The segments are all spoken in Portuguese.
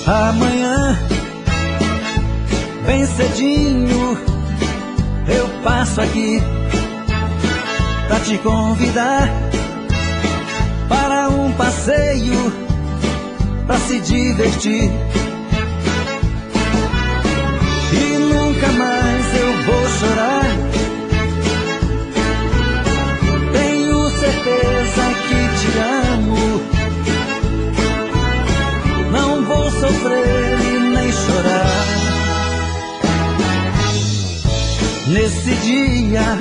Amanhã, bem cedinho, eu passo aqui pra te convidar para um passeio, pra se divertir. E nunca mais eu vou chorar. Tenho certeza que te amo. Não vou sofrer e nem chorar. Nesse dia,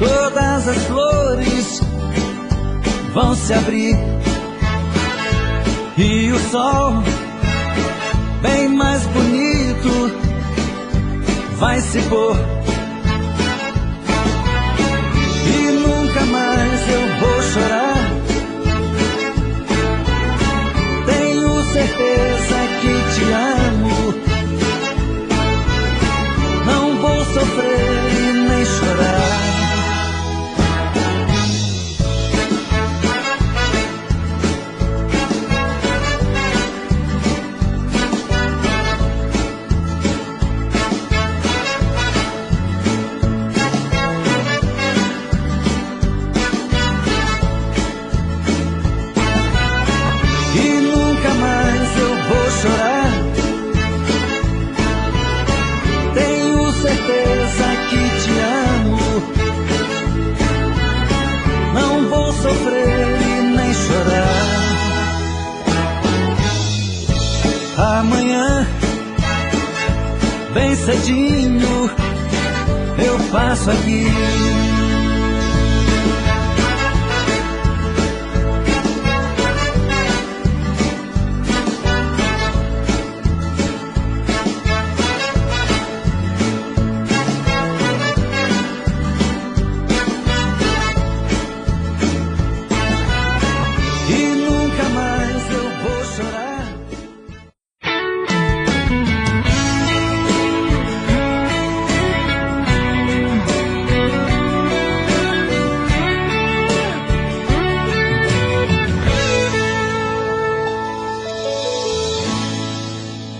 todas as flores vão se abrir e o sol, bem mais bonito, vai se pôr. E nunca mais eu vou chorar. Tenho certeza que te amo. Não vou sofrer e nem chorar. Tenho certeza que te amo. Não vou sofrer e nem chorar. Amanhã, bem cedinho, eu passo aqui.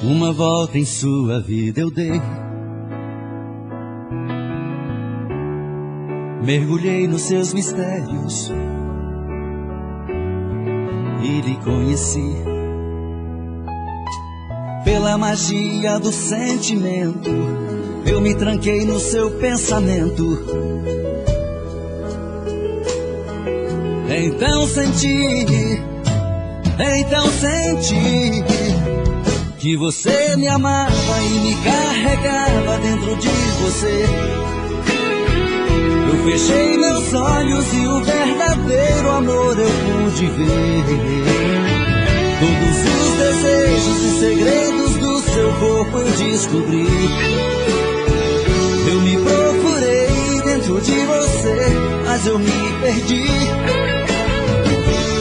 Uma volta em sua vida eu dei, mergulhei nos seus mistérios e lhe conheci. Pela magia do sentimento, eu me tranquei no seu pensamento. Então senti que você me amava e me carregava dentro de você. Eu fechei meus olhos e o verdadeiro amor eu pude ver. Todos os desejos e segredos do seu corpo eu descobri. Eu me procurei dentro de você, mas eu me perdi.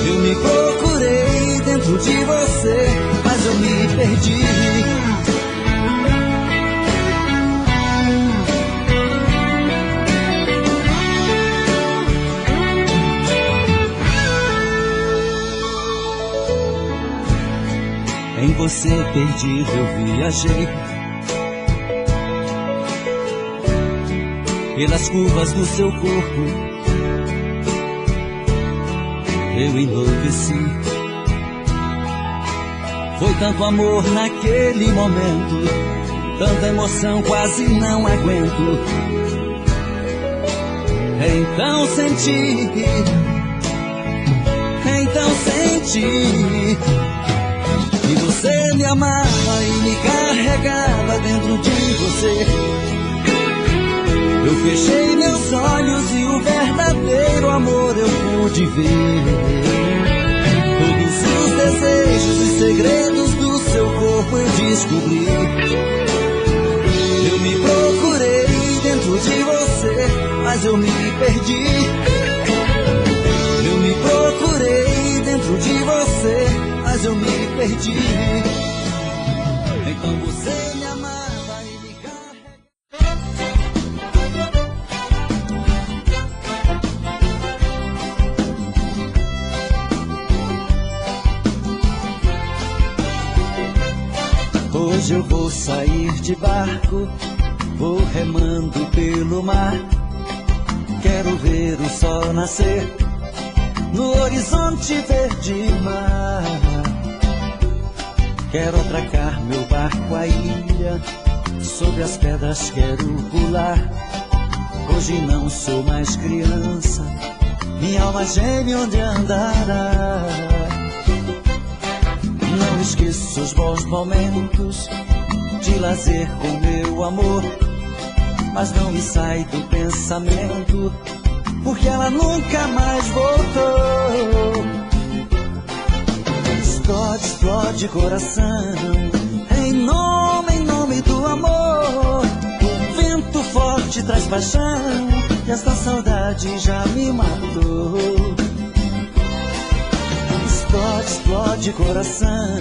Eu me procurei dentro de você, mas eu me perdi. Em você perdido eu viajei, pelas curvas do seu corpo eu enlouqueci. Foi tanto amor naquele momento, tanta emoção quase não aguento. Então senti que você me amava e me carregava dentro de você. Eu fechei meus olhos e o verdadeiro amor eu pude ver. Todos os desejos e segredos do seu corpo eu descobri. Eu me procurei dentro de você, mas eu me perdi. Eu me procurei dentro de você, mas eu me perdi. Então você me amava e me carregava. Hoje eu vou sair de barco, vou remando pelo mar. Quero ver o sol nascer no horizonte verde mar. Quero atracar meu barco à ilha, sobre as pedras quero pular. Hoje não sou mais criança, minha alma geme onde andará. Não esqueço os bons momentos de lazer com meu amor, mas não me sai do pensamento, porque ela nunca mais voltou. Explode, explode coração, em nome do amor. O vento forte traz paixão, e esta saudade já me matou. Explode, explode coração,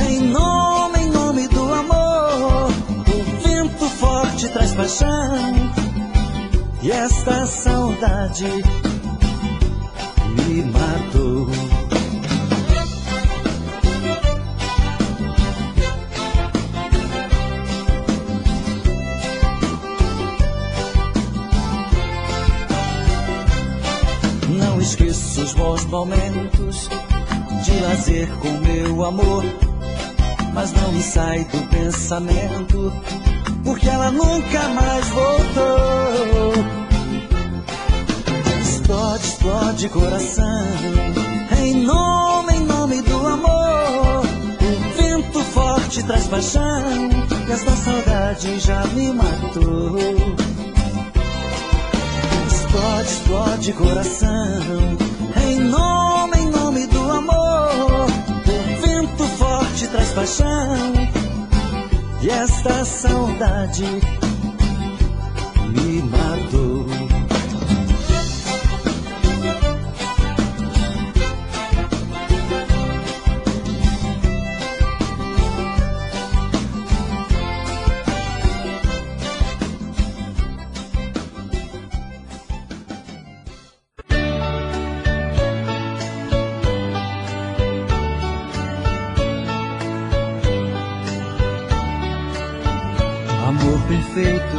em nome do amor. O vento forte traz paixão, e esta saudade me matou. Não esqueço os bons momentos de lazer com meu amor, mas não me sai do pensamento, porque ela nunca mais voltou. Explode, explode coração, em nome do amor. O vento forte traz paixão, e esta saudade já me matou. Explode, explode coração, em nome do amor. O vento forte traz paixão, e esta saudade me matou. Amor perfeito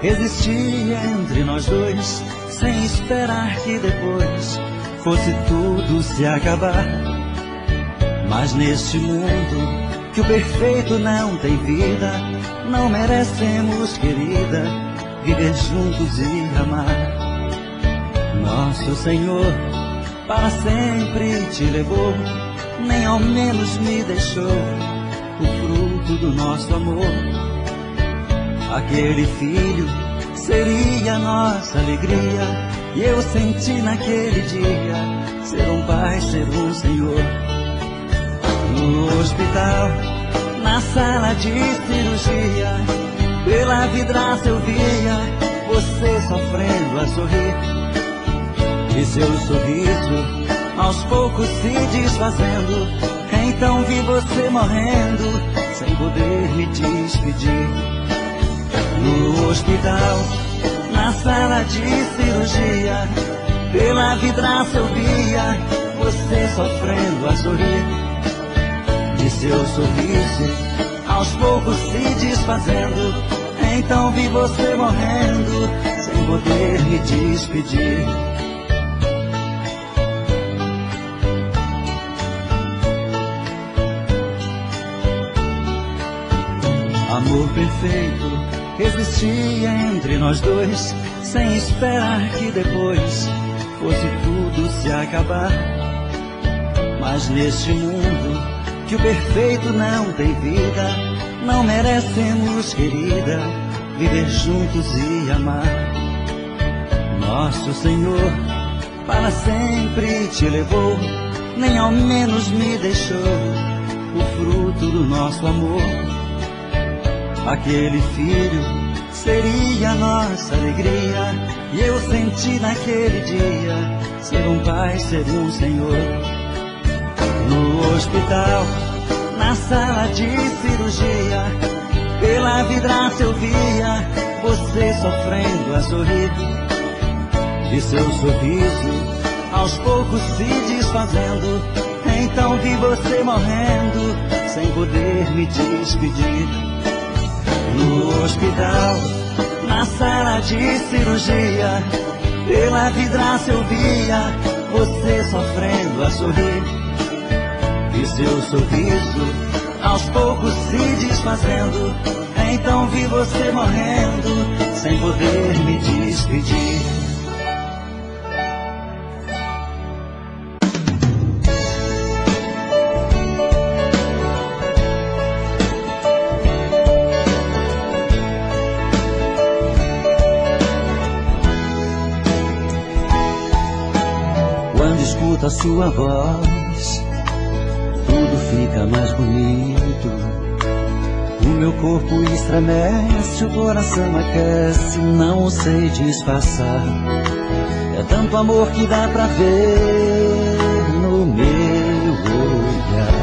existia entre nós dois, sem esperar que depois fosse tudo se acabar. Mas neste mundo que o perfeito não tem vida, não merecemos, querida, viver juntos e amar. Nosso Senhor para sempre te levou, nem ao menos me deixou o fruto do nosso amor. Aquele filho seria nossa alegria, e eu senti naquele dia ser um pai, ser um senhor. No hospital, na sala de cirurgia, pela vidraça eu via você sofrendo a sorrir, e seu sorriso aos poucos se desfazendo. Então vi você morrendo, sem poder me despedir. No hospital, na sala de cirurgia, pela vidraça eu via você sofrendo a sorrir, e seu sorriso aos poucos se desfazendo. Então vi você morrendo, sem poder me despedir. Amor perfeito existia entre nós dois, sem esperar que depois fosse tudo se acabar. Mas neste mundo que o perfeito não tem vida, não merecemos, querida, viver juntos e amar. Nosso Senhor para sempre te levou, nem ao menos me deixou o fruto do nosso amor. Aquele filho seria nossa alegria, e eu senti naquele dia ser um pai, ser um senhor. No hospital, na sala de cirurgia, pela vidraça eu via você sofrendo a sorrir, e seu sorriso aos poucos se desfazendo. Então vi você morrendo, sem poder me despedir. No hospital, na sala de cirurgia, pela vidraça eu via você sofrendo a sorrir, e seu sorriso aos poucos se desfazendo. Então vi você morrendo sem poder me despedir. Quando escuto a sua voz, tudo fica mais bonito. O meu corpo estremece, o coração aquece, não sei disfarçar. É tanto amor que dá pra ver no meu olhar.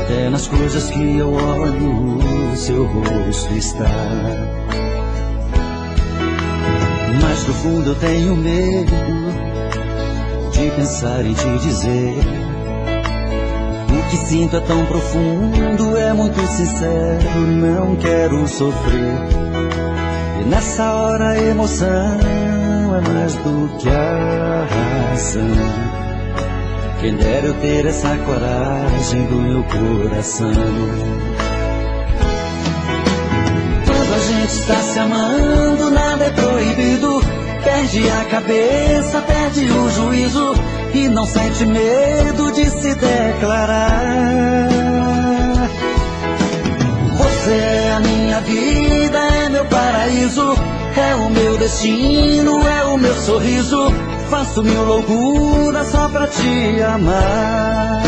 Até nas coisas que eu olho, o seu rosto está. Mas no fundo eu tenho medo de pensar em te dizer. O que sinto é tão profundo, é muito sincero, não quero sofrer. E nessa hora a emoção é mais do que a razão. Quem dera eu ter essa coragem do meu coração. Quando a gente está se amando, nada é proibido. Perde a cabeça, perde o juízo e não sente medo de se declarar. Você é a minha vida, é meu paraíso, é o meu destino, é o meu sorriso. Faço mil loucuras só pra te amar.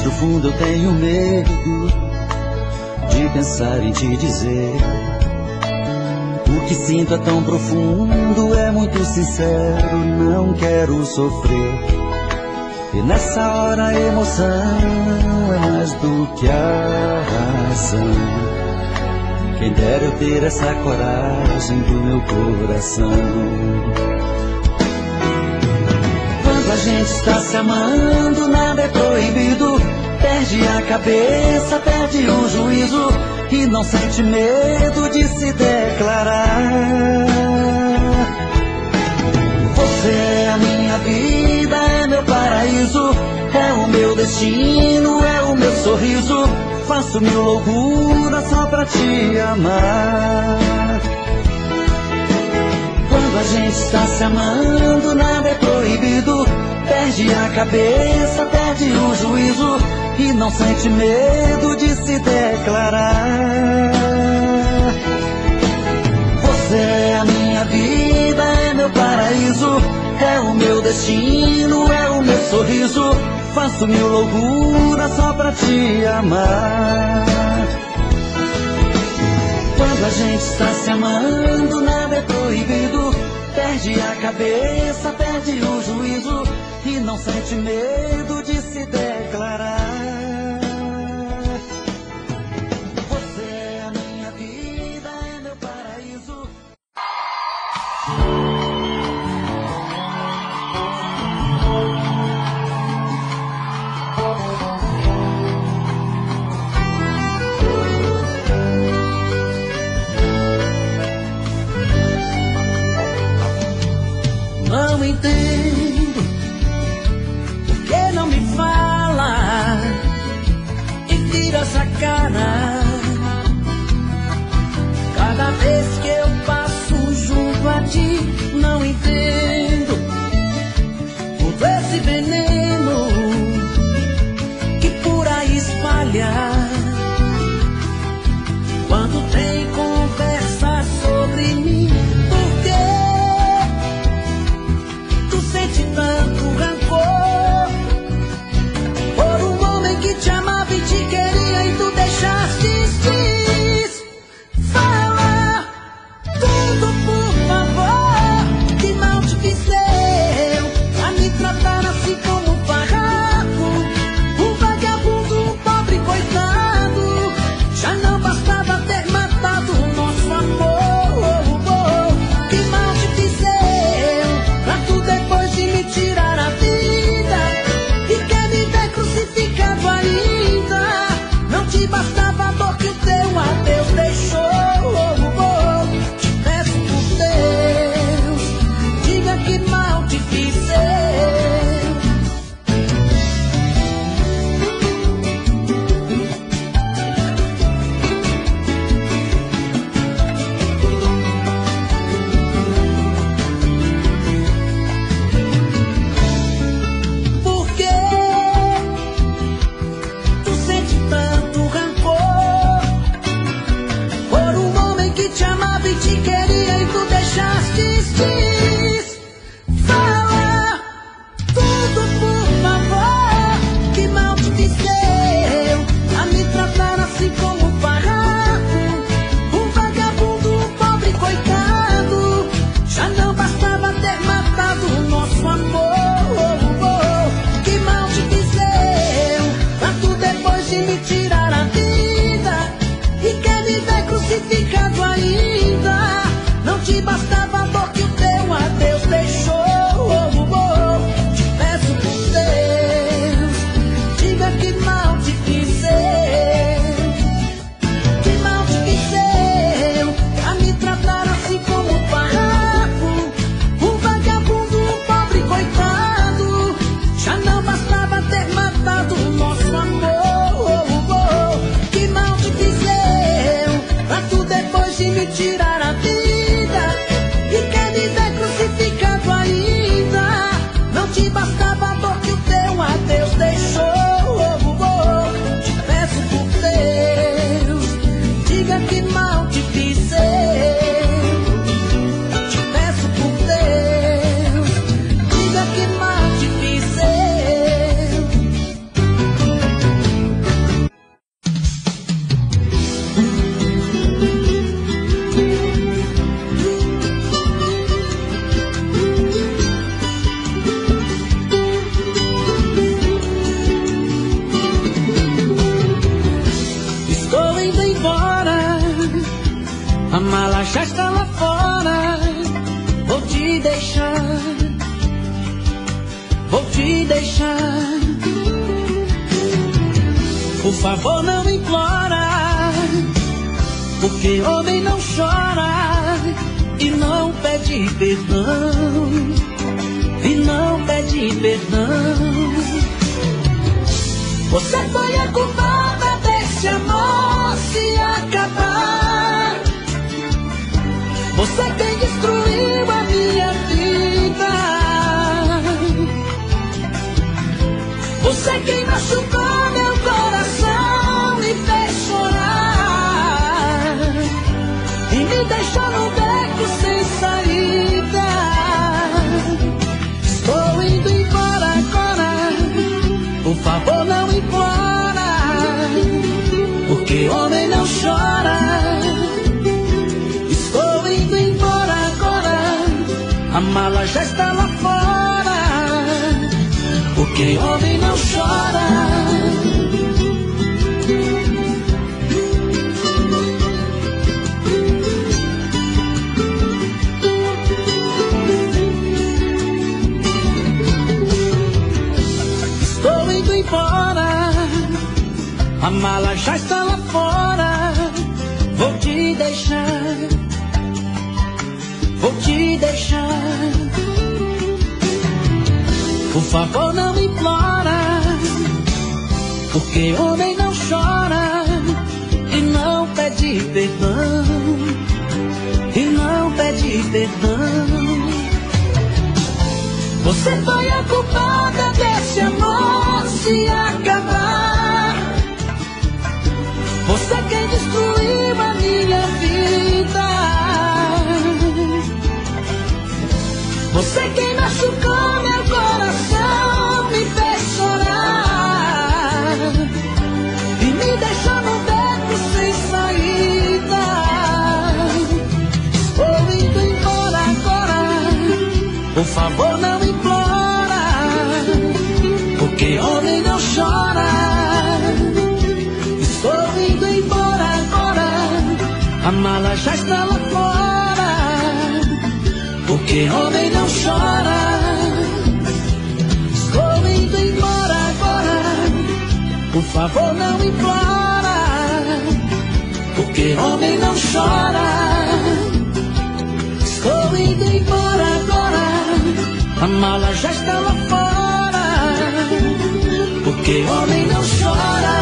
No fundo eu tenho medo de pensar em te dizer. O que sinto é tão profundo, é muito sincero, não quero sofrer. E nessa hora a emoção é mais do que a razão. Quem dera eu ter essa coragem do meu coração. Quando a gente está se amando, nada é proibido. Perde a cabeça, perde o juízo e não sente medo de se declarar. Você é a minha vida, é meu paraíso, é o meu destino, é o meu sorriso. Faço mil loucuras só pra te amar. Quando a gente está se amando, nada é proibido. Perde a cabeça, perde o juízo e não sente medo de se declarar. Você é a minha vida, é meu paraíso, é o meu destino, é o meu sorriso. Faço mil loucuras só pra te amar. Quando a gente está se amando, nada é proibido. Perde a cabeça, perde o juízo e não sente medo de se declarar. Você é a minha vida, é meu paraíso. Não entendo por que não me fala e vira essa cara. Cada vez que eu passo junto a ti, não entendo todo esse veneno que por aí espalha. Quando tem conversa sobre mim, tanto rancor por um homem que te amava e te queria e tu deixaste A mala já está lá fora. Vou te deixar, vou te deixar. Por favor, não implora, porque homem não chora e não pede perdão, e não pede perdão. Você foi a culpada desse amor se acabar. Você quem destruiu a minha vida. Você quem machucou meu coração, me fez chorar e me deixou num beco sem saída. Estou indo embora agora. Por favor, não implora, porque homem não chora. Estou indo embora agora. A mala já está lá fora, porque homem não chora. Estou indo embora. A mala já está lá fora. Vou te deixar, vou te deixar. Por favor, não implora, porque homem não chora e não pede perdão, e não pede perdão. Você foi a culpada desse amor se acabar. Você quem destruiu a minha vida. Você quem machucou meu coração, me fez chorar e me deixou no beco sem saída. Estou indo embora agora. Por favor, não implora, porque homem não chora. Estou indo embora agora. A mala já está lá fora, porque homem não chora. Estou indo embora agora. Por favor, não implora, porque homem não chora. Estou indo embora agora. A mala já está lá fora, porque homem não chora.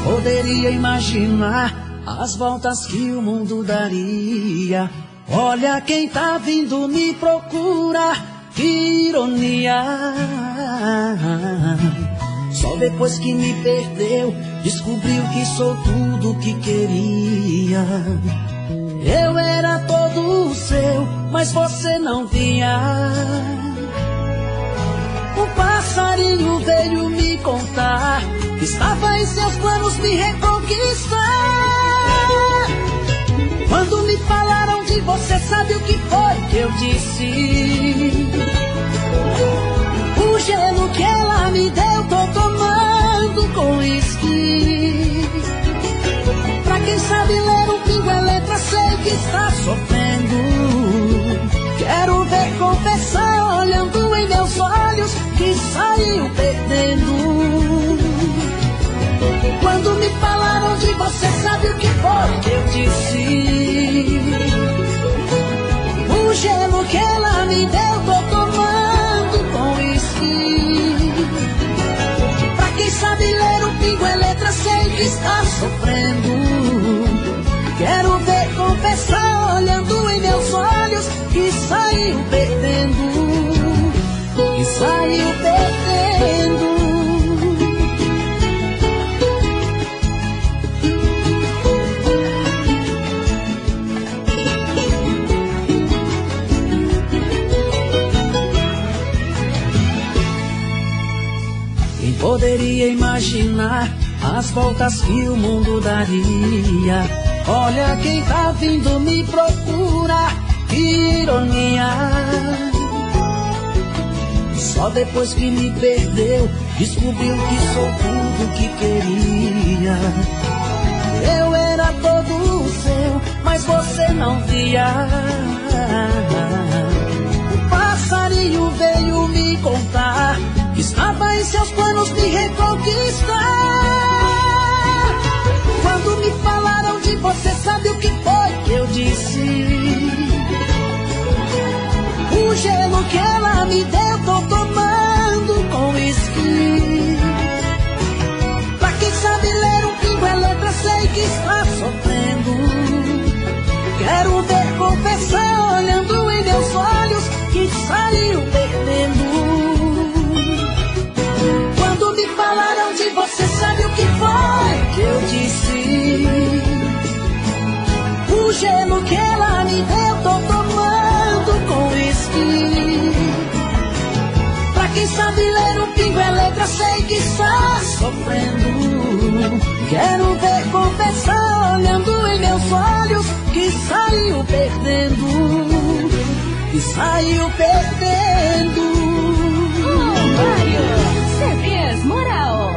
Poderia imaginar as voltas que o mundo daria. Olha quem tá vindo me procurar, que ironia. Só depois que me perdeu, descobriu que sou tudo que queria. Eu era todo seu, mas você não via. Um passarinho veio me contar que estava em seus planos me reconquistar. Quando me falaram de você, sabe o que foi que eu disse? O gelo que ela me deu, tô tomando com uísque. Pra quem sabe ler um pingo é letra, sei que está sofrendo. Quero ver confessar, olhando em meus olhos, que saiu perdendo. Quando me falaram de você, sabe o que foi que eu disse? O gelo que ela me deu, tô tomando com uísque. Pra quem sabe ler o pingo é letra, sei que está sofrendo. Quero ver confessar, olhando em meus olhos, que saiu perdendo, que saiu perdendo. Quem poderia imaginar as voltas que o mundo daria. Olha quem tá vindo me procurar, que ironia. Só depois que me perdeu, descobriu que sou tudo que queria. Eu era todo seu, mas você não via. O passarinho veio me contar que estava em seus planos me reconquistar. Quando me falaram de você, sabe o que foi que eu disse? O gelo que ela me deu, tô tomando com uísque. Pra quem sabe ler um pingo é letra, sei que está sofrendo. Quero ver confessar olhando em meus olhos que saiu perdendo. Quando me falaram de você, sabe o que foi que eu disse? O gelo que ela me deu, tô tomando com uísque. Pra quem sabe ler um pingo é letra, sei que está sofrendo. Quero ver confessar olhando em meus olhos que saiu perdendo. Que saiu perdendo. Mário, CDs Moral.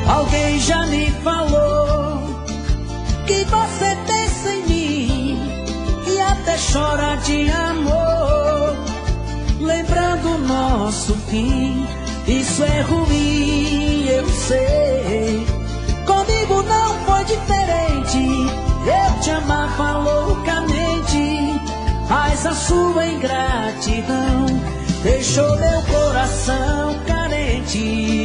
Alguém já me falou que você pensa em mim e até chora de amor, lembrando o nosso fim. Isso é ruim, eu sei. Comigo não foi diferente. Eu te amava loucamente, mas a sua ingratidão deixou meu coração carente.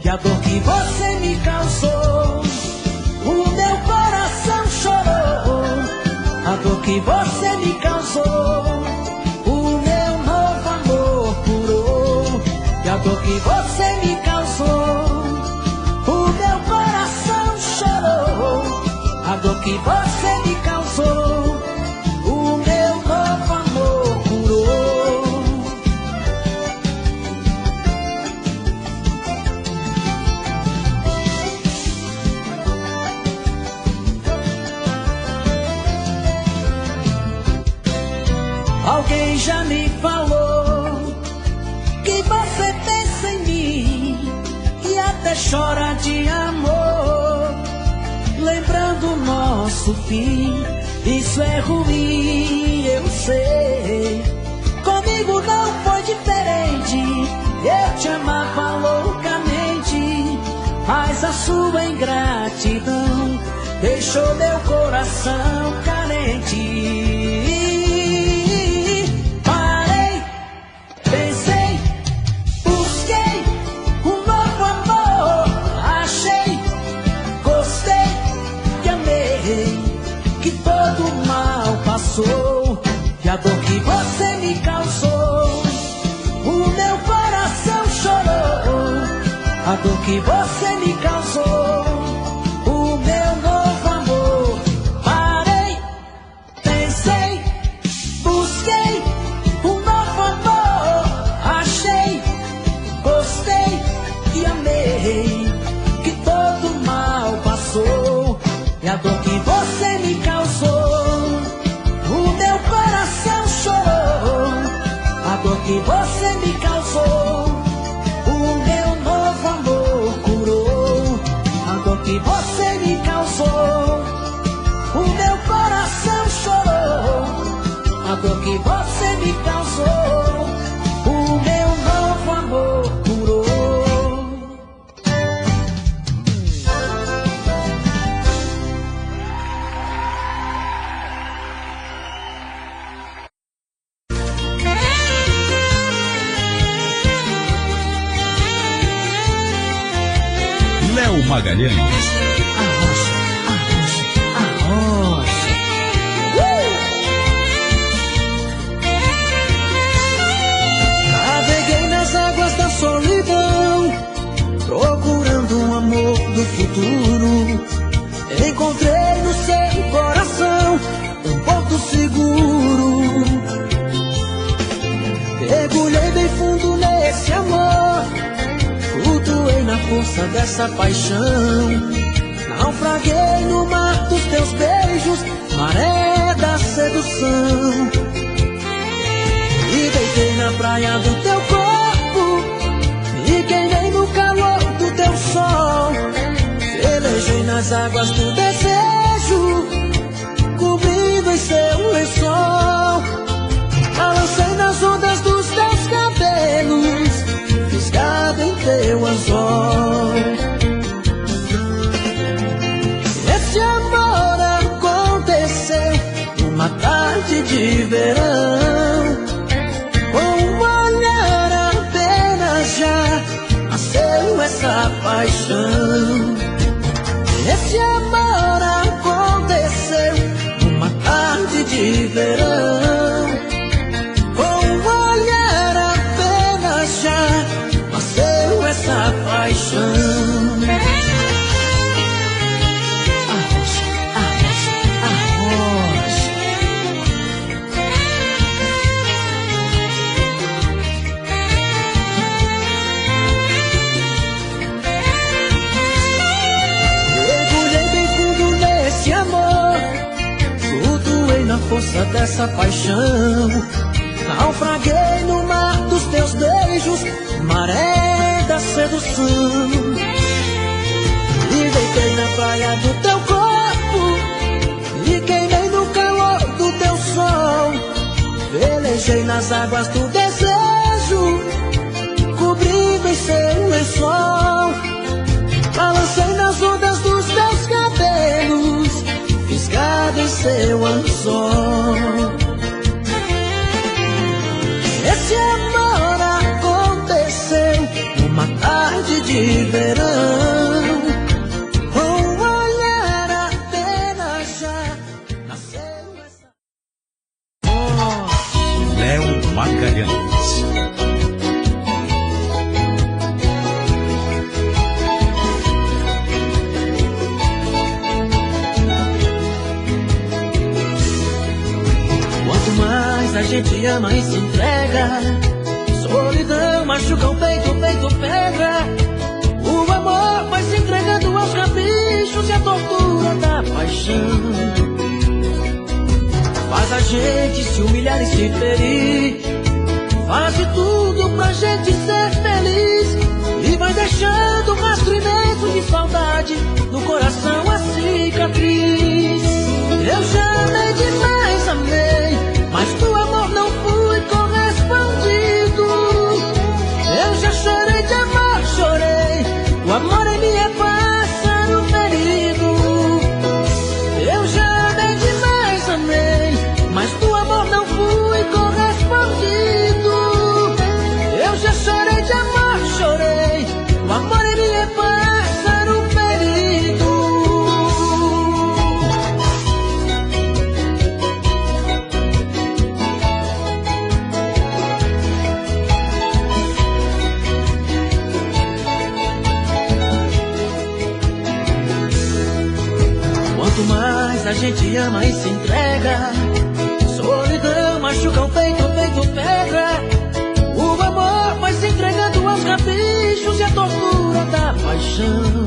Que a dor que você me causou, o meu coração chorou. A dor que você me causou, o meu novo amor curou. Que a dor que você me causou, o meu coração chorou. A dor que você me causou, o meu novo amor curou. Alguém já me falou que você pensa em mim e até chora de amor, lembrando o nosso fim. Isso é ruim, eu sei. Comigo não foi diferente. Eu te amava loucamente, mas a sua ingratidão deixou meu coração carente. Que a dor que você me causou, o meu coração chorou. A dor que você me causou, o meu novo amor. Parei, pensei, busquei um novo amor. Achei, gostei e amei. Que todo mal passou. E a dor que você me causou, o meu coração chorou. A dor que você me causou, o meu novo amor curou. A dor que você me causou, o meu coração chorou. A dor que você me causou, o meu novo amor curou. Léo Magalhães. Naveguei nas águas da solidão, procurando um amor do futuro. Encontrei no seu coração um porto seguro. Mergulhei bem fundo nesse amor, flutuei na força dessa paixão. Naufraguei no mar dos teus beijos, maré da sedução. E deitei na praia do teu corpo, me queimei no calor do teu sol. Velejei nas águas do desejo, cobrindo em seu lençol. Balancei nas ondas dos teus cabelos, fisgado em teu anzol. Esse amor aconteceu numa tarde de verão. Com um olhar apenas já nasceu essa paixão. Esse amor aconteceu numa tarde de verão. Com um olhar apenas já nasceu essa paixão. Força dessa paixão, naufraguei no mar dos teus beijos, maré da sedução. E deitei na praia do teu corpo, e queimei no calor do teu sol. Velejei nas águas do desejo, cobrindo em seu lençol. Balancei nas ondas dos teus cabelos, fisgado em seu anzol. Esse amor aconteceu numa tarde de verão. Com um olhar apenas já nasceu essa... Léo Magalhães. A gente ama e se entrega, solidão machuca o peito, peito pedra. O amor vai se entregando aos caprichos e a tortura da paixão. Faz a gente se humilhar e se ferir, faz de tudo pra gente ser feliz. E vai deixando um rastro imenso de saudade no coração, a cicatriz. Eu já amei demais, amei, mas do amor não fui correspondido. Eu já chorei de amor, chorei. O amor em mim é pássaro ferido. Eu já amei demais, amei, mas do amor não fui correspondido. Eu já chorei de amor, chorei. O amor em mim é pássaro ferido. A gente ama e se entrega, solidão machuca o peito, peito pedra. O amor vai se entregando aos caprichos e a tortura da paixão.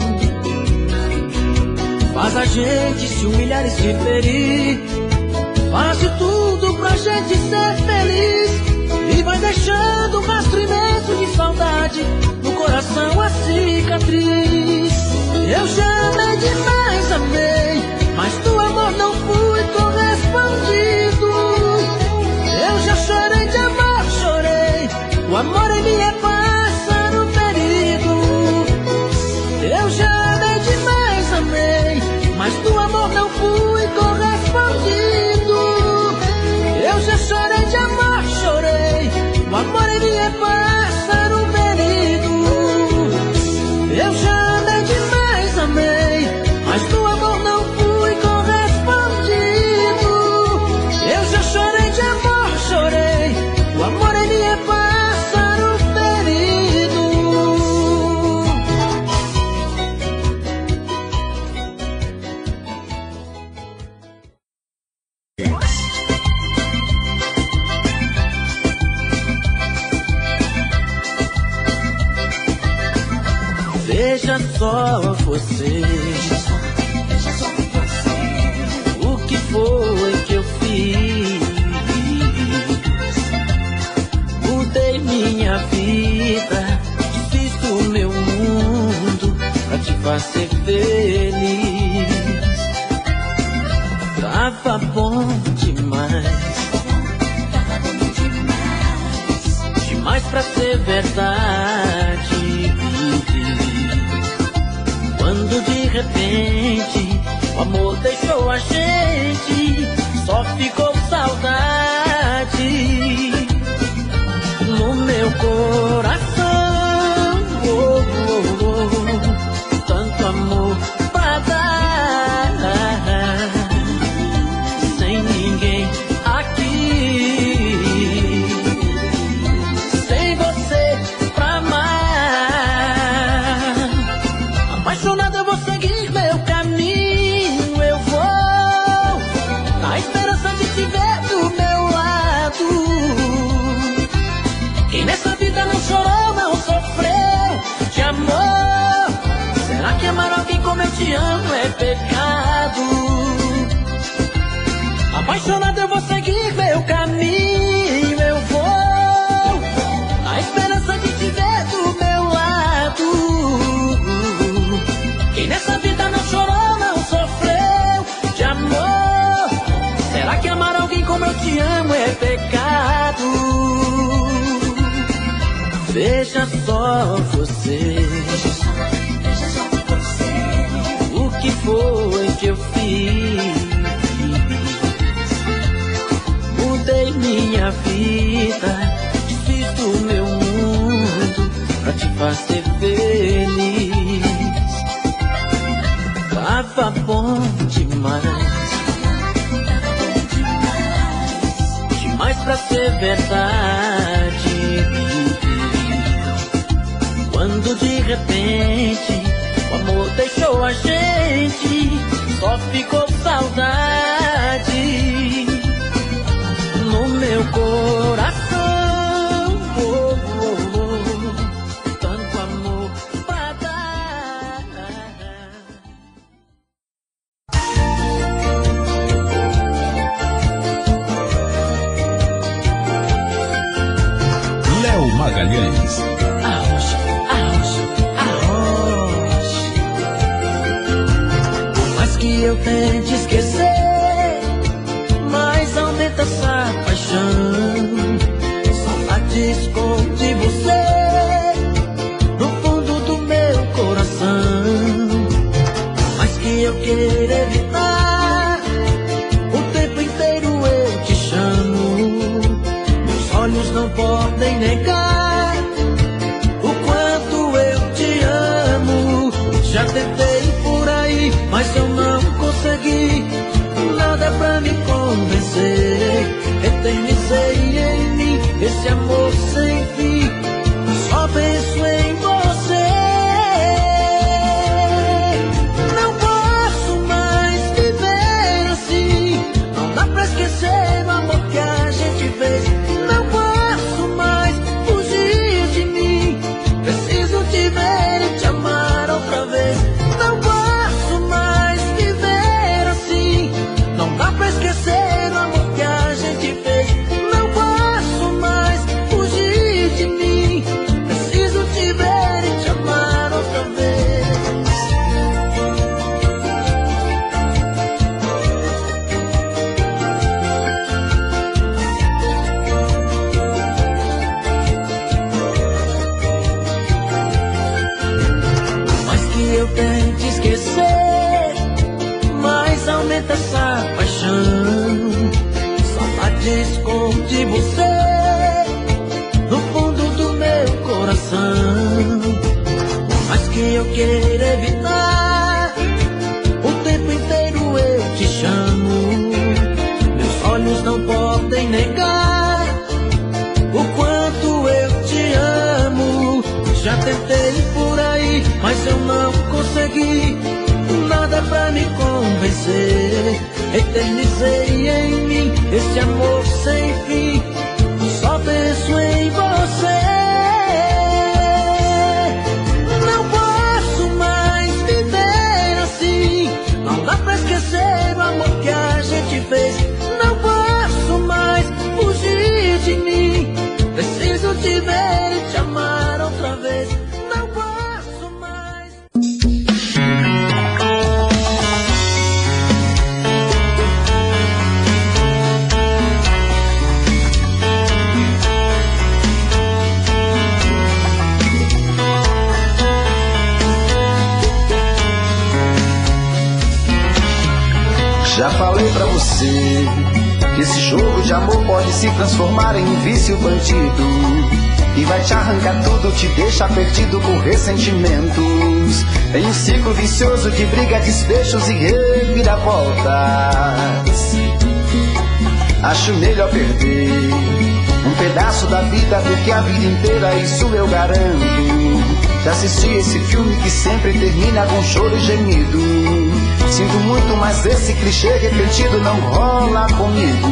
Faz a gente se humilhar e se ferir, faz de tudo pra gente ser feliz. E vai deixando um rastro imenso de saudade no coração, a cicatriz. Eu já amei demais, amei, mas do amor não fui correspondido. Eu já chorei de amor, chorei. O amor em mim é pássaro ferido. Eu já amei demais, amei, mas do amor não fui correspondido. Eu já chorei de amor, chorei. O amor em mim é pássaro ferido. Eu já amei demais, Veja só você. O que foi que eu fiz? Mudei minha vida, fiz do meu mundo pra te fazer feliz. Tava bom demais, demais pra ser verdade. Quando de repente o amor deixou a gente, só ficou saudade no meu coração. Oh, oh, oh, tanto amor pra dar, sem ninguém aqui, sem você pra amar. Apaixonado eu vou seguir meu caminho, eu vou na esperança de te ver do meu lado. Quem nessa vida não chorou, não sofreu de amor? Será que amar alguém como eu te amo é pecado? Apaixonado eu vou seguir meu caminho, eu vou na esperança de te ver do meu lado. Quem nessa vida não chorou, não sofreu de amor? Será que amar alguém como eu te amo é pecado? Veja só você. O que foi que eu fiz? Mudei minha vida, fiz do meu mundo pra te fazer feliz. Tava bom demais, demais pra ser verdade. Quando de repente o amor deixou a gente, só ficou saudade no meu coração. Oh, oh, oh, tanto amor pra dar. Léo Magalhães. Que eu tente esquecer, mas aumenta essa paixão. Saudade esconde você no fundo do meu coração. Mas que eu queira evitar, o tempo inteiro eu te chamo. Meus olhos não podem negar o quanto eu te amo. Já tentei por aí, mas eu não consegui nada pra me convencer. Eternizei em mim esse amor sem fim, só penso em você. Não posso mais viver assim, não dá pra esquecer o amor que a gente fez. Não posso mais fugir de mim, preciso te ver e te amar outra vez. Não posso mais viver assim, não dá pra esquecer o amor que a gente fez. Não posso mais fugir de mim, preciso te ver e te amar outra vez. Mas que eu tente esquecer, mas aumenta essa paixão. Saudade esconde você no fundo do meu coração. Mas que eu queira evitar, o tempo inteiro eu te chamo. Meus olhos não podem negar o quanto eu te amo. Já tentei por aí, mas eu não consegui nada pra me convencer. Eternizei em mim esse amor sem fim, só penso em você. Não posso te ver e te amar outra vez. Não posso mais. Já falei pra você que esse jogo de amor pode se transformar em um vício bandido, que vai te arrancar tudo, te deixar perdido com ressentimentos, em um ciclo vicioso de briga, desfechos e reviravoltas. Acho melhor perder um pedaço da vida do que a vida inteira, isso eu garanto. Já assisti esse filme que sempre termina com choro e gemido. Sinto muito, mas esse clichê repetido não rola comigo.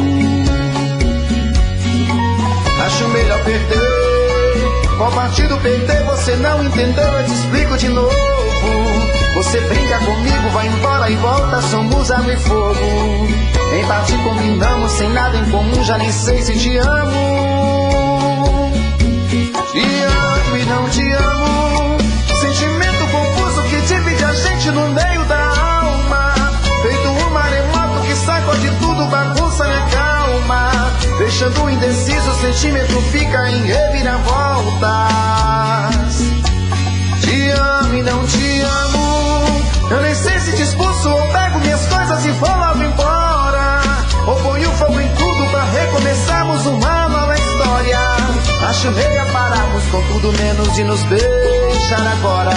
Acho melhor perder. Qual partido perder? Você não entendeu, eu te explico de novo. Você brinca comigo, vai embora e volta, somos água e fogo. Em parte combinamos, sem nada em comum, já nem sei se te amo. Te amo e não te amo. Sentimento confuso que divide a gente no meio da alma. Feito um maremoto que sacode tudo, bagunça minha calma. Deixando indeciso, o sentimento fica em reviravoltas. Te amo e não te amo. Eu nem sei se te expulso ou pego minhas coisas e vou logo embora, ou ponho fogo em tudo pra recomeçarmos uma nova história. Acho melhor pararmos com tudo menos de nos deixar agora.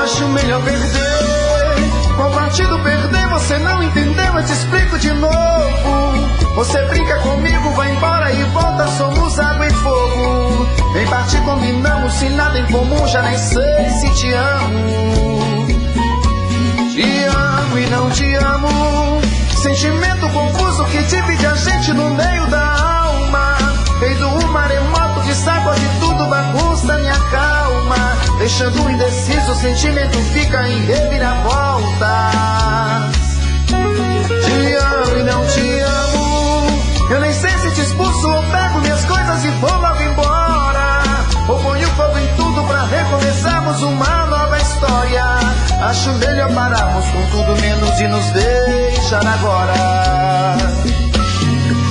Acho melhor perder. Qual partido perder? Você não entendeu, eu te explico de novo. Você brinca comigo, vai embora e volta, somos água e fogo. Em parte combinamos, sem nada em comum, já nem sei se te amo. Te amo e não te amo. Sentimento confuso que divide a gente no meio da alma. Feito um maremoto que sacode tudo, bagunça minha calma. Deixando indeciso, o sentimento fica em reviravoltas. Te amo e não te amo. Eu nem sei se te expulso ou pego minhas coisas e vou logo embora, ou ponho fogo em tudo pra recomeçarmos uma nova história. Acho melhor pararmos com tudo menos de nos deixar agora.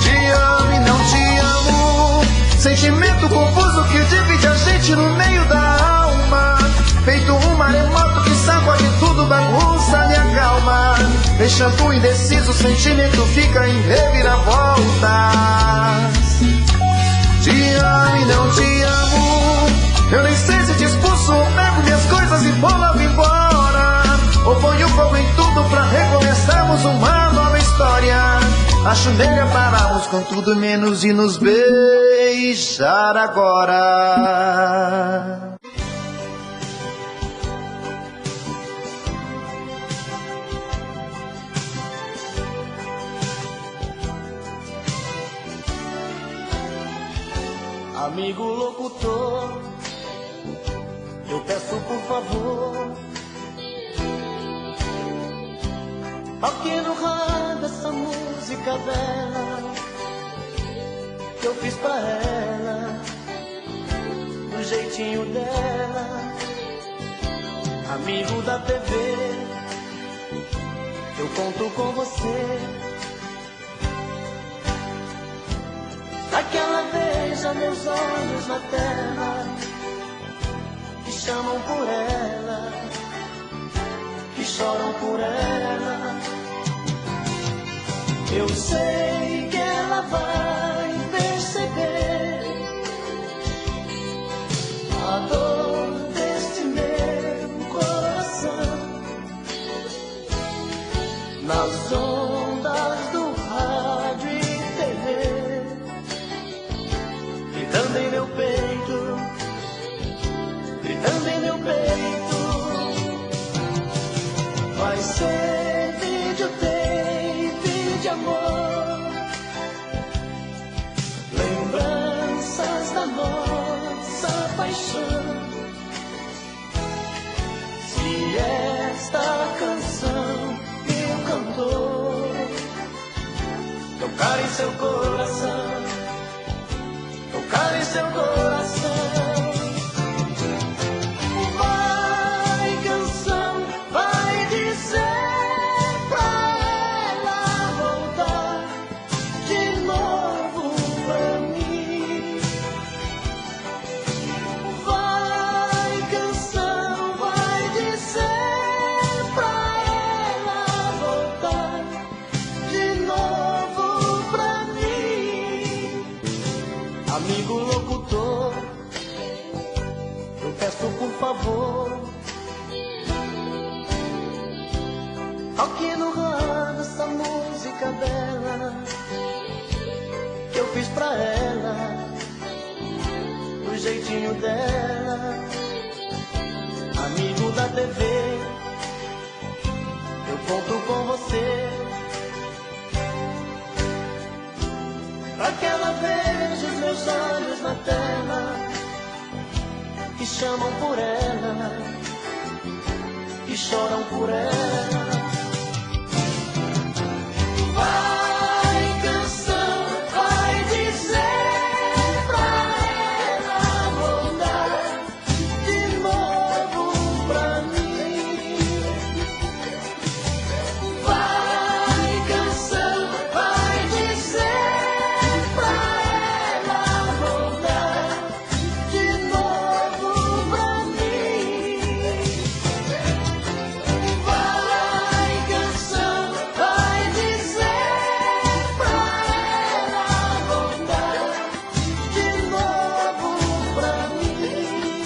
Te amo e não te amo. Sentimento confuso que divide a gente no meio da alma. Feito um maremoto que sacode tudo, bagunça minha calma. Deixando indeciso, o sentimento fica em reviravoltas. Te amo e não te amo. Eu nem sei se te expulso ou pego minhas coisas e vou logo embora, ou ponho fogo em tudo pra recomeçarmos uma nova história. Acho melhor pararmos com tudo menos de nos beijar agora. Amigo locutor, eu peço por favor, toque no rádio essa música bela que eu fiz pra ela, do jeitinho dela. Amigo da TV, eu conto com você, pra que ela veja meus olhos na tela, que chamam por ela, que choram por ela. Eu sei que ela vai perceber a dor deste meu coração nas ondas do rádio e TV, gritando em meu peito, gritando em meu peito. Vai ser videotape de amor, seu coração, tocar em seu coração. Vai, canção, vai dizer pra ela voltar de novo pra mim. Vai, canção, vai dizer pra ela voltar de novo pra mim. Amigo locutor, eu peço por favor, toque no rádio essa música dela que eu fiz pra ela, do jeitinho dela. Amigo da TV, eu conto com você, pra que ela veja os meus olhos na tela, que chamam por ela, que choram por ela. Vai, canção, vai dizer pra ela voltar de novo pra mim. Vai, canção, vai dizer pra ela voltar de novo pra mim. Vai, canção, vai dizer pra ela voltar de novo pra mim.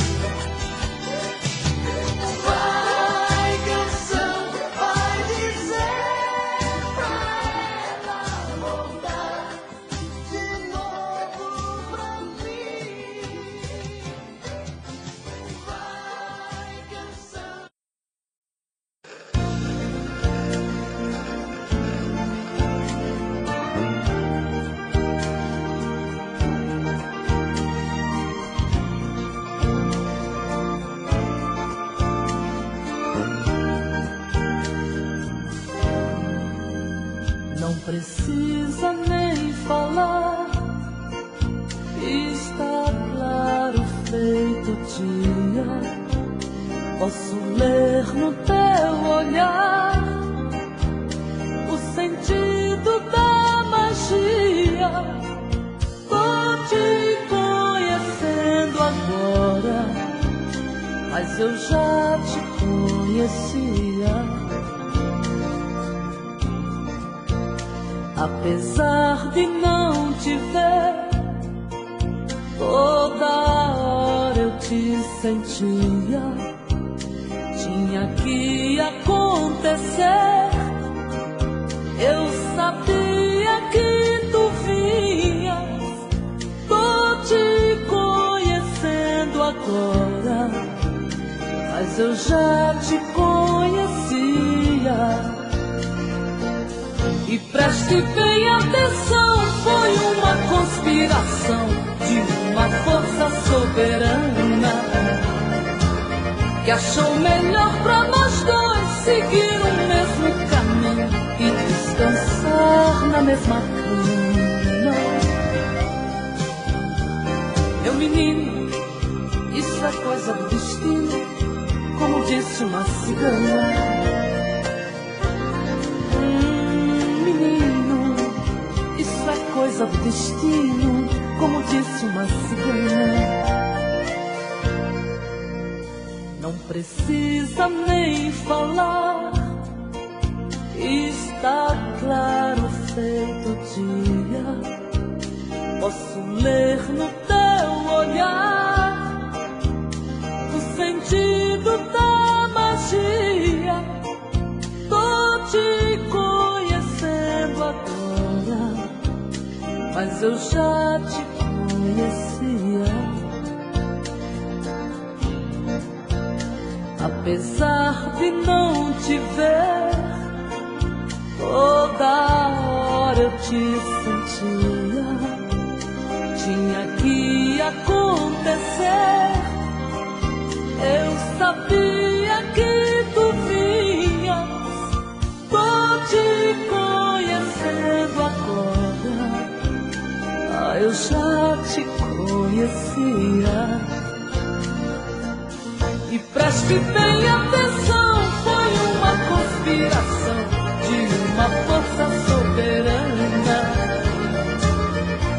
Vai, canção, vai dizer pra ela voltar de novo pra mim. Vai, canção. Não precisa nem falar, está claro feito dia. Posso ler no teu olhar o sentido da magia. Tô te conhecendo agora, mas eu já te conhecia. Apesar de não te ver, toda hora eu te sentia. Tinha que acontecer, eu sabia que tu vinhas. Tô te conhecendo agora, mas eu já te conhecia. E preste bem atenção, foi uma conspiração de uma força soberana que achou melhor pra nós dois seguir o mesmo caminho e descansar na mesma cama. Meu menino, isso é coisa do destino, como disse uma cigana. Coisa do destino, como disse uma cigana. Não precisa nem falar, está claro feito dia. Posso ler no teu olhar o sentido da magia. Tô te conhecendo agora, mas eu já te conhecia. Apesar de não te ver, toda hora eu te sentia. Tinha que acontecer, eu sabia que tu vinhas. Tô te conhecendo agora, eu já te conhecia. E preste bem atenção, foi uma conspiração de uma força soberana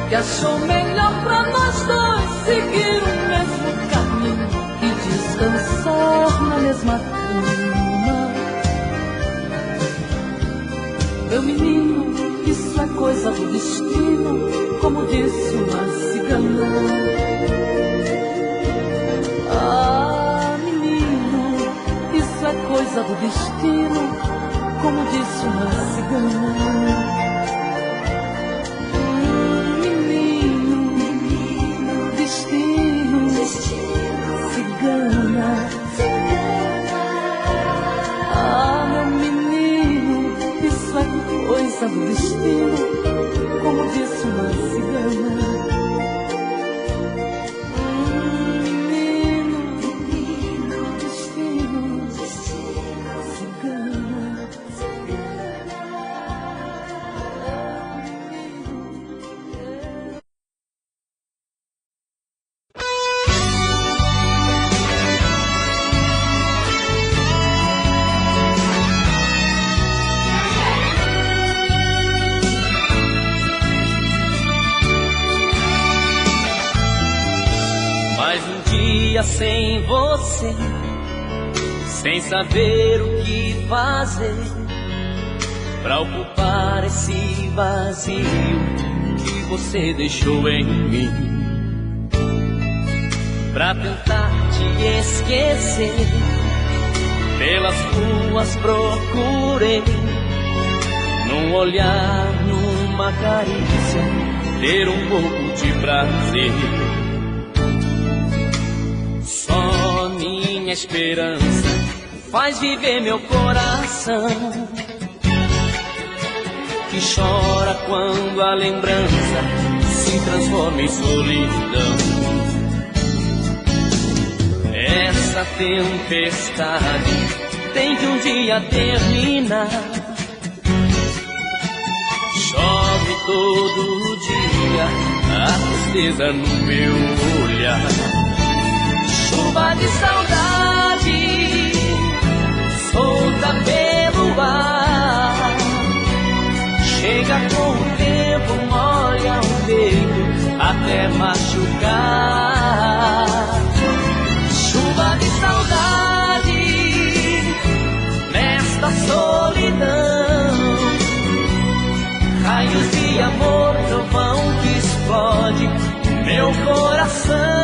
que achou melhor pra nós dois seguir o mesmo caminho e descansar na mesma cama. Meu menino, isso é coisa do destino, como disse uma cigana. Ah, menino, isso é coisa do destino, como disse uma cigana. Menino, destino, cigana. Ah, meu menino, isso é coisa do destino, como disse uma cigana. Menino, destino, cigana. Mais um dia sem você, sem saber o que fazer pra ocupar esse vazio que você deixou em mim. Pra tentar te esquecer, pelas ruas procurei, num olhar, numa carícia, ter um pouco de prazer. Só minha esperança faz viver meu coração, que chora quando a lembrança se transforma em solidão. Essa tempestade tem que um dia terminar. Chove todo dia a tristeza no meu olhar. Chuva de saudade, solta pelo ar, chega com o tempo, molha o peito até machucar. Chuva de saudade, nesta solidão, raios de amor, trovão que explode meu coração.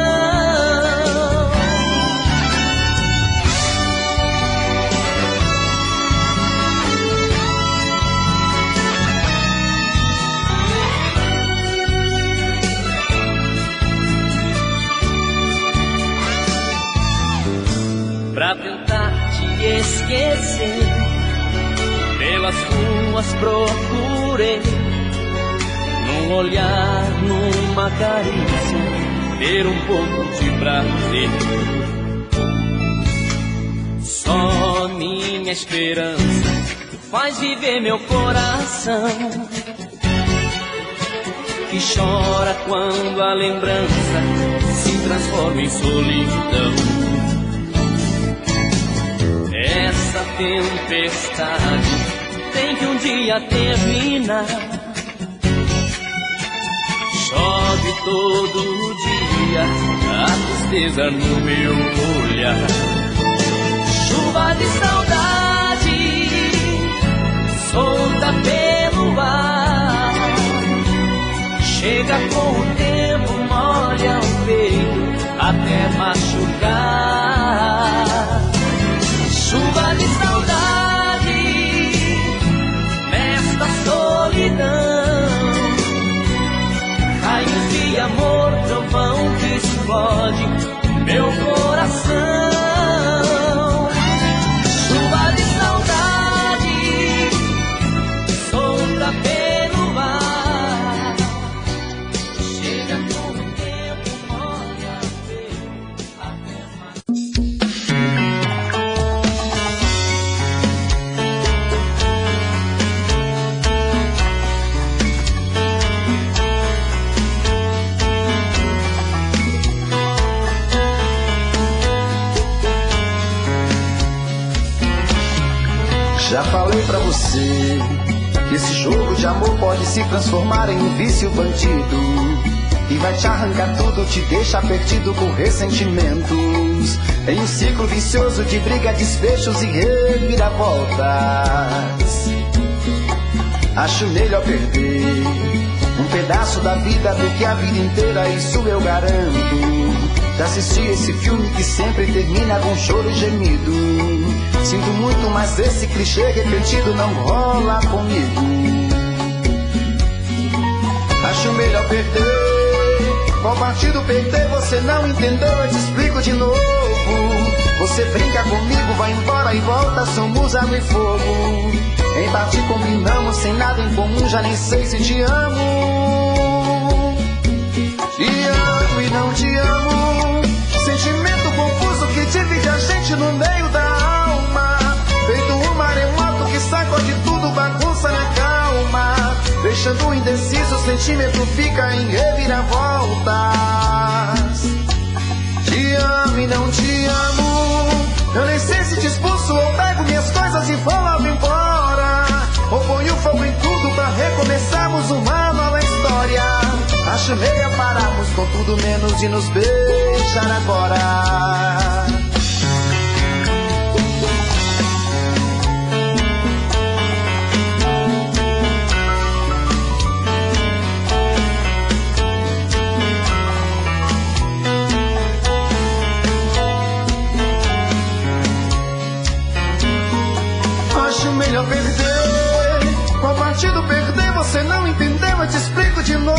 Pra tentar te esquecer, pelas ruas procurei, num olhar, numa carícia, ter um pouco de prazer. Só minha esperança faz viver meu coração, que chora quando a lembrança se transforma em solidão. Essa tempestade tem que um dia terminar. Chove todo dia a tristeza no meu olhar. Chuva de saudade, solta pelo ar, chega com o tempo, molha o peito até machucar. Chuva de saudade, nesta solidão, raios de amor, trovão que explode meu coração. Chuva de saudade, solta pelo ar, chega com o tempo, molha o peito até pra você que esse jogo de amor pode se transformar em um vício bandido e vai te arrancar tudo, te deixa perdido com ressentimentos, em um ciclo vicioso de briga, desfechos e reviravoltas. Acho melhor perder um pedaço da vida do que a vida inteira, isso eu garanto. Já assisti esse filme que sempre termina com choro e gemido. Sinto muito, mas esse clichê repetido não rola comigo. Acho melhor perder. Qual partido perder? Você não entendeu, eu te explico de novo. Você brinca comigo, vai embora e volta, somos água e fogo. Em parte combinamos, sem nada em comum, já nem sei se te amo. Te amo e não te amo. Sentimento confuso que divide a gente no meio da alma. Feito um maremoto que sacode tudo, bagunça minha calma. Deixando indeciso, o sentimento fica em reviravoltas. Te amo e não te amo. Eu nem sei se te expulso ou pego minhas coisas e vou logo embora. Ou ponho fogo em tudo pra recomeçarmos uma nova história. Acho melhor pararmos com tudo menos de nos beijar agora. Acho melhor perder. Qual partido perder? Você não entendeu, eu te explico de novo.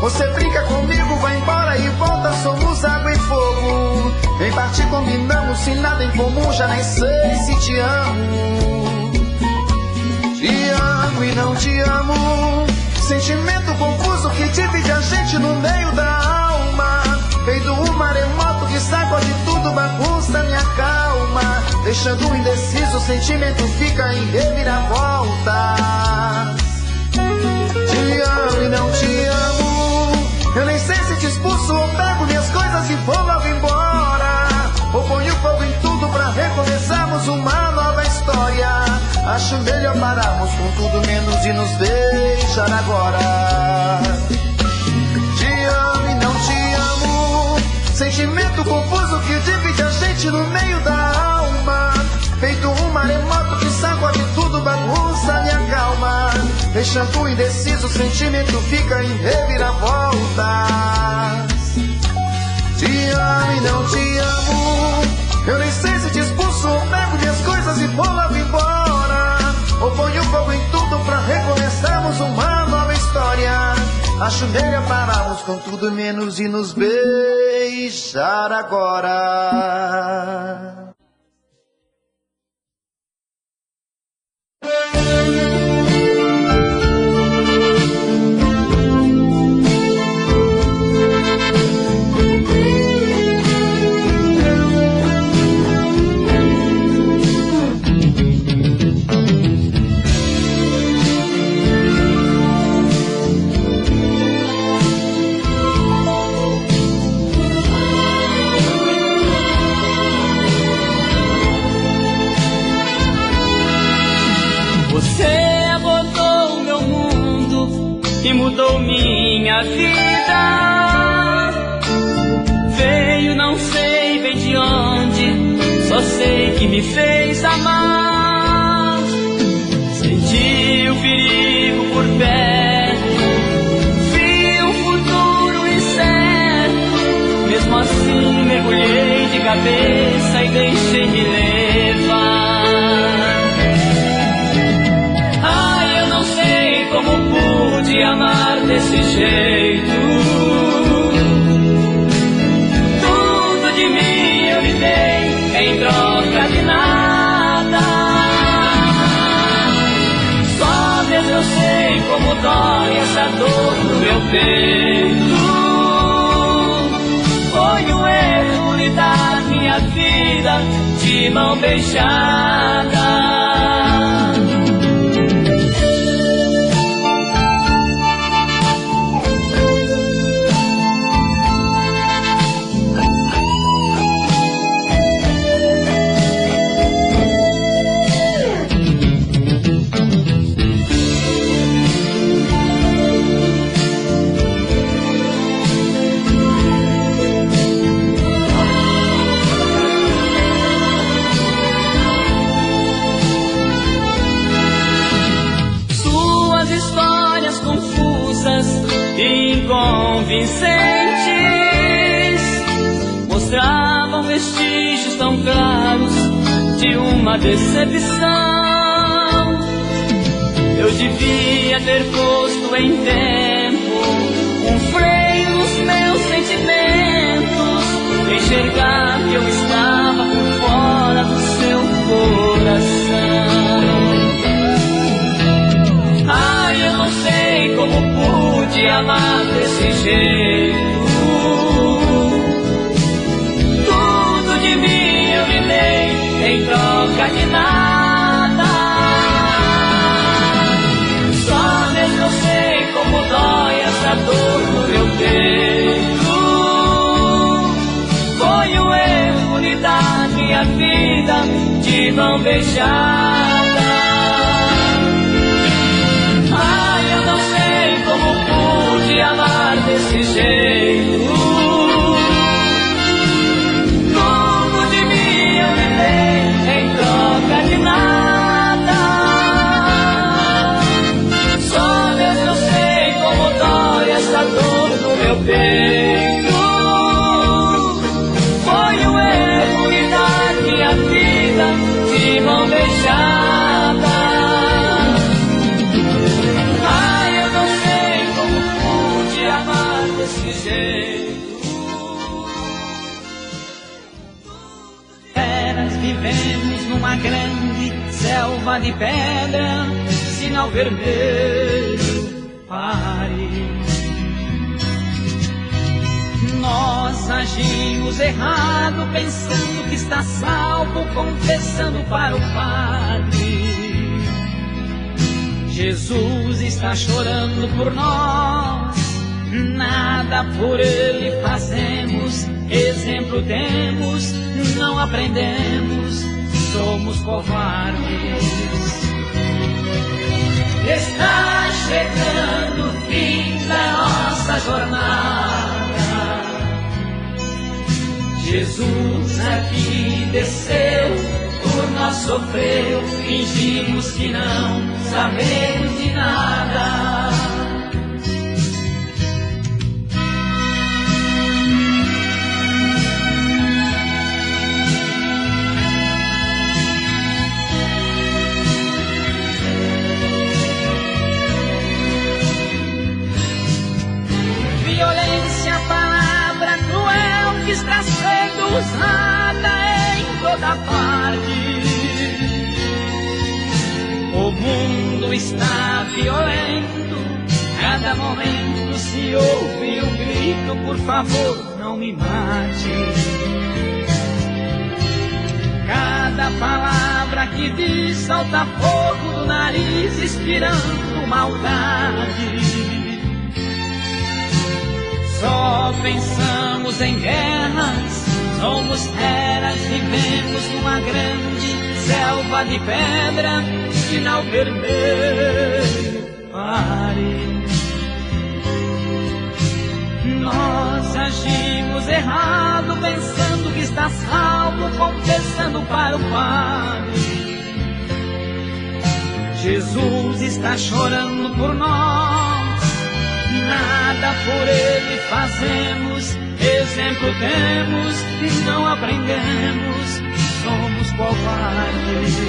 Você brinca comigo, vai embora e volta, somos água e fogo. Em parte combinamos, sem nada em comum, já nem sei se te amo. Te amo e não te amo. Sentimento confuso que divide a gente no meio da alma. Feito um maremoto que sacode tudo, bagunça minha calma. Deixando indeciso, o sentimento fica em reviravoltas. Te amo e não te amo. Eu nem sei se te expulso ou pego minhas coisas e vou logo embora. Ou ponho fogo em tudo pra recomeçarmos uma nova história. Acho melhor pararmos com tudo menos de nos beijar agora. Te amo e não te amo. Sentimento confuso que divide a gente no meio da alma. Feito um maremoto que sacode tudo, bagunça minha calma. Deixando indeciso, o sentimento fica em reviravoltas. Te amo e não te amo. Eu nem sei se te expulso ou pego minhas coisas e vou logo embora. Ou ponho fogo em tudo pra recomeçarmos uma nova história. Acho melhor pararmos com tudo menos de nos beijar agora. E mudou minha vida. Veio, não sei bem de onde, só sei que me fez amar. Senti o perigo por perto, vi um futuro incerto. Mesmo assim mergulhei de cabeça e deixei me levar. Como pude amar desse jeito? Tudo de mim eu lhe dei em troca de nada. Só mesmo eu sei como dói essa dor no meu peito. Foi um erro lhe dar minha vida de mão beijada. duras e inconvincentes mostravam vestígios tão claros de uma decepção. Eu devia ter posto em tempo um freio nos meus sentimentos, enxergar que eu estava por fora do seu coração. Ai, eu não sei como pude amar desse jeito. Tudo de mim eu lhe dei em troca de nada. Só mesmo eu sei como dói essa dor no meu peito. Foi o erro de dar minha vida de mão beijada. Ai, eu não sei como pude amar desse jeito. Tudo de mim eu lhe dei em troca de nada. Só Deus eu sei como dói essa dor no meu peito. Foi o erro de dar minha vida de mão beijada. Ai, eu não sei como pude amar desse jeito. Eras vivemos numa grande selva de pedra, sinal vermelho, pare. Nós agimos errado, pensando que está salvo, confessando para o Padre. Jesus está chorando por nós, nada por Ele fazemos, exemplo temos, não aprendemos, somos covardes. Está chegando o fim da nossa jornada. Jesus aqui desceu, por nós sofreu, fingimos que não sabemos de nada. Violência, palavra cruel que está sendo usada em toda parte. O mundo está violento, cada momento se ouve um grito, por favor, não me mate. Cada palavra que diz salta fogo do nariz, inspirando maldade. Só pensamos em guerras, somos eras, vivemos numa grande selva de pedra, sinal vermelho, pare. Nós agimos errado, pensando que está salvo, confessando para o Padre. Jesus está chorando por nós, nada por Ele fazemos, exemplo temos, não aprendemos, somos covardes.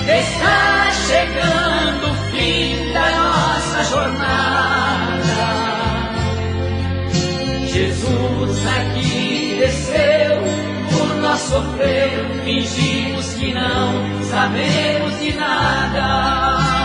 Está chegando o fim da nossa jornada. Jesus aqui desceu, por nós sofreu, fingimos que não sabemos de nada.